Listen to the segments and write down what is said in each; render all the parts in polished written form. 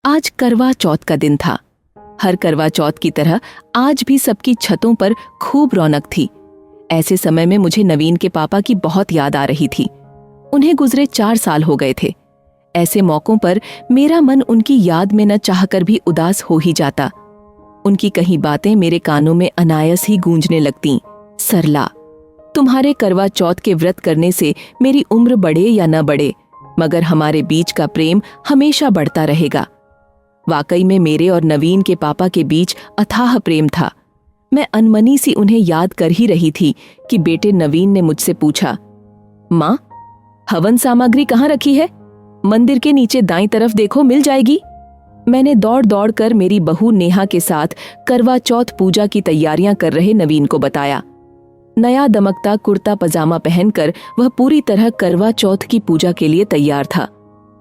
आज करवा चौथ का दिन था। हर करवा चौथ की तरह आज भी सबकी छतों पर खूब रौनक थी। ऐसे समय में मुझे नवीन के पापा की बहुत याद आ रही थी। उन्हें गुजरे 4 साल हो गए थे। ऐसे मौकों पर मेरा मन उनकी याद में न चाहकर भी उदास हो ही जाता। उनकी कहीं बातें मेरे कानों में अनायास ही गूंजने लगतीं। सरला, तुम्हारे करवा चौथ के व्रत करने से मेरी उम्र बढ़े या न बढ़े, मगर हमारे बीच का प्रेम हमेशा बढ़ता रहेगा। वाकई में मेरे और नवीन के पापा के बीच अथाह प्रेम था। मैं अनमनी सी उन्हें याद कर ही रही थी कि बेटे नवीन ने मुझसे पूछा, माँ, हवन सामग्री कहाँ रखी है? मंदिर के नीचे दाईं तरफ देखो, मिल जाएगी। मैंने दौड़ दौड़ कर मेरी बहू नेहा के साथ करवा चौथ पूजा की तैयारियां कर रहे नवीन को बताया। नया दमकता कुर्ता पजामा पहनकर वह पूरी तरह करवा चौथ की पूजा के लिए तैयार था।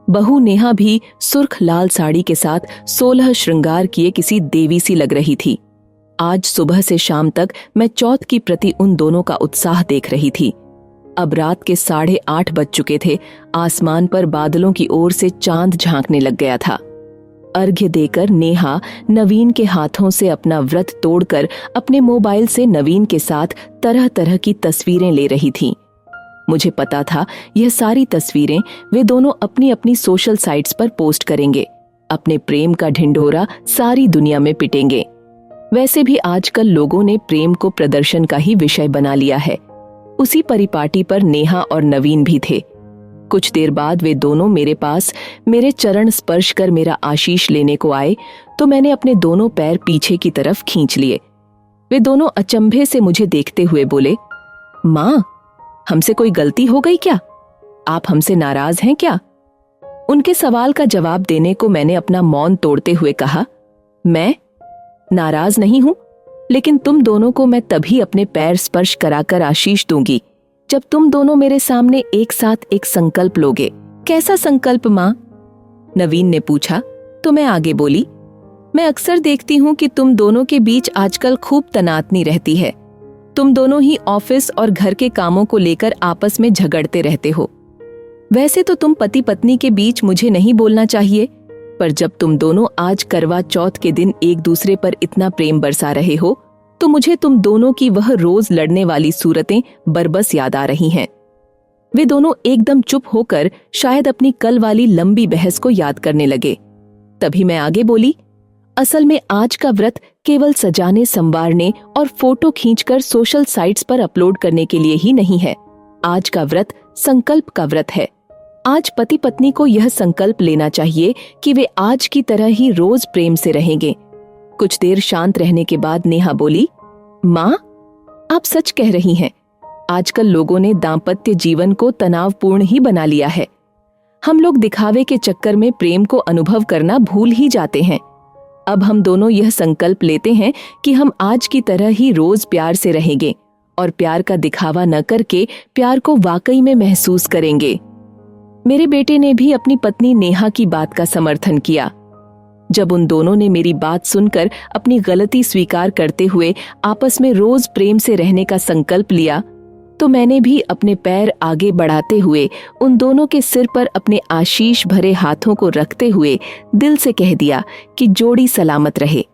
बहू नेहा भी सुर्ख लाल साड़ी के साथ 16 श्रृंगार किए किसी देवी सी लग रही थी। आज सुबह से शाम तक मैं चौथ की प्रति उन दोनों का उत्साह देख रही थी। अब रात के 8:30 बज चुके थे। आसमान पर बादलों की ओर से चांद झांकने लग गया था। अर्घ्य देकर नेहा नवीन के हाथों से अपना व्रत तोड़कर अपने मोबाइल से नवीन के साथ तरह तरह की तस्वीरें ले रही थीं। मुझे पता था यह सारी तस्वीरें वे दोनों अपनी अपनी सोशल साइट्स पर पोस्ट करेंगे। अपने प्रेम का ढिंढोरा सारी दुनिया में पिटेंगे। वैसे भी आजकल लोगों ने प्रेम को प्रदर्शन का ही विषय बना लिया है। उसी परिपाटी पर नेहा और नवीन भी थे। कुछ देर बाद वे दोनों मेरे पास मेरे चरण स्पर्श कर मेरा आशीष लेने को आए तो मैंने अपने दोनों पैर पीछे की तरफ खींच लिए। वे दोनों अचंभे से मुझे देखते हुए बोले, माँ, हमसे कोई गलती हो गई क्या? आप हमसे नाराज हैं क्या? उनके सवाल का जवाब देने को मैंने अपना मौन तोड़ते हुए कहा, मैं नाराज नहीं हूं, लेकिन तुम दोनों को मैं तभी अपने पैर स्पर्श कराकर आशीष दूंगी जब तुम दोनों मेरे सामने एक साथ एक संकल्प लोगे। कैसा संकल्प माँ? नवीन ने पूछा तो मैं आगे बोली, मैं अक्सर देखती हूँ कि तुम दोनों के बीच आजकल खूब तनातनी रहती है। तुम दोनों ही ऑफिस और घर के कामों को लेकर आपस में झगड़ते रहते हो। वैसे तो तुम पति पत्नी के बीच मुझे नहीं बोलना चाहिए, पर जब तुम दोनों आज करवा चौथ के दिन एक दूसरे पर इतना प्रेम बरसा रहे हो तो मुझे तुम दोनों की वह रोज लड़ने वाली सूरतें बरबस याद आ रही हैं। वे दोनों एकदम चुप होकर शायद अपनी कल वाली लंबी बहस को याद करने लगे। तभी मैं आगे बोली, असल में आज का व्रत केवल सजाने संवारने और फोटो खींचकर सोशल साइट्स पर अपलोड करने के लिए ही नहीं है। आज का व्रत संकल्प का व्रत है। आज पति पत्नी को यह संकल्प लेना चाहिए कि वे आज की तरह ही रोज प्रेम से रहेंगे। कुछ देर शांत रहने के बाद नेहा बोली, माँ, आप सच कह रही हैं। आजकल लोगों ने दाम्पत्य जीवन को तनावपूर्ण ही बना लिया है। हम लोग दिखावे के चक्कर में प्रेम को अनुभव करना भूल ही जाते हैं। अब हम दोनों यह संकल्प लेते हैं कि हम आज की तरह ही रोज प्यार से रहेंगे और प्यार का दिखावा न करके प्यार को वाकई में महसूस करेंगे। मेरे बेटे ने भी अपनी पत्नी नेहा की बात का समर्थन किया। जब उन दोनों ने मेरी बात सुनकर अपनी गलती स्वीकार करते हुए आपस में रोज प्रेम से रहने का संकल्प लिया तो मैंने भी अपने पैर आगे बढ़ाते हुए उन दोनों के सिर पर अपने आशीष भरे हाथों को रखते हुए दिल से कह दिया कि जोड़ी सलामत रहे।